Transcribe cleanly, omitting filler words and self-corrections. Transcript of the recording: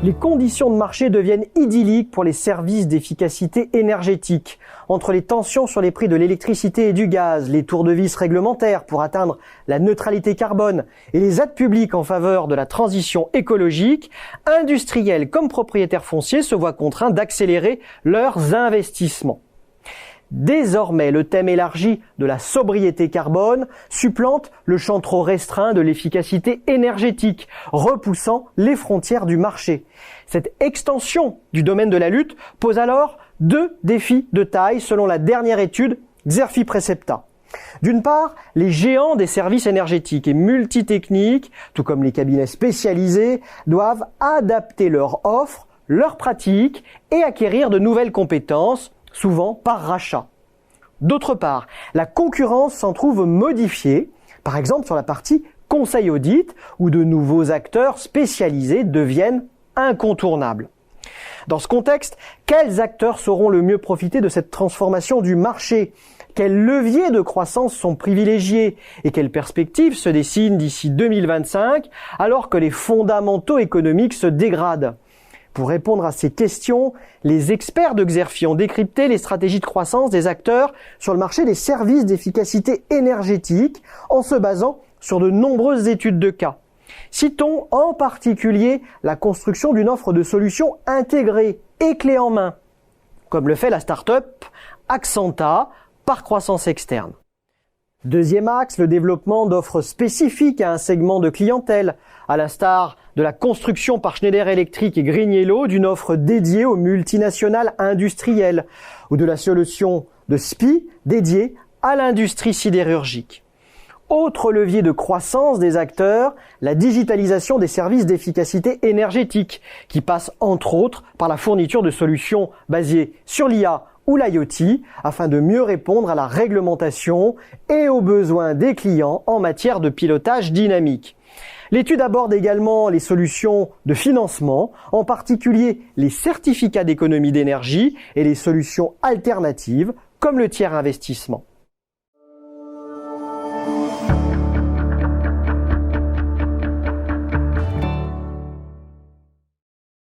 Les conditions de marché deviennent idylliques pour les services d'efficacité énergétique. Entre les tensions sur les prix de l'électricité et du gaz, les tours de vis réglementaires pour atteindre la neutralité carbone et les aides publiques en faveur de la transition écologique, industriels comme propriétaires fonciers se voient contraints d'accélérer leurs investissements. Désormais, le thème élargi de la sobriété carbone supplante le champ trop restreint de l'efficacité énergétique, repoussant les frontières du marché. Cette extension du domaine de la lutte pose alors deux défis de taille selon la dernière étude Xerfi Precepta. D'une part, les géants des services énergétiques et multitechniques, tout comme les cabinets spécialisés, doivent adapter leur offre, leurs pratiques et acquérir de nouvelles compétences, souvent par rachat. D'autre part, la concurrence s'en trouve modifiée, par exemple sur la partie conseil audit, où de nouveaux acteurs spécialisés deviennent incontournables. Dans ce contexte, quels acteurs sauront le mieux profiter de cette transformation du marché ? Quels leviers de croissance sont privilégiés et quelles perspectives se dessinent d'ici 2025 alors que les fondamentaux économiques se dégradent ? Pour répondre à ces questions, les experts de Xerfi ont décrypté les stratégies de croissance des acteurs sur le marché des services d'efficacité énergétique en se basant sur de nombreuses études de cas. Citons en particulier la construction d'une offre de solutions intégrée et clé en main, comme le fait la start-up Accenta par croissance externe. Deuxième axe, le développement d'offres spécifiques à un segment de clientèle, à l'instar de la construction par Schneider Electric et GreenYellow d'une offre dédiée aux multinationales industrielles ou de la solution de SPI dédiée à l'industrie sidérurgique. Autre levier de croissance des acteurs, la digitalisation des services d'efficacité énergétique qui passe entre autres par la fourniture de solutions basées sur l'IA ou l'IoT afin de mieux répondre à la réglementation et aux besoins des clients en matière de pilotage dynamique. L'étude aborde également les solutions de financement, en particulier les certificats d'économie d'énergie et les solutions alternatives comme le tiers investissement.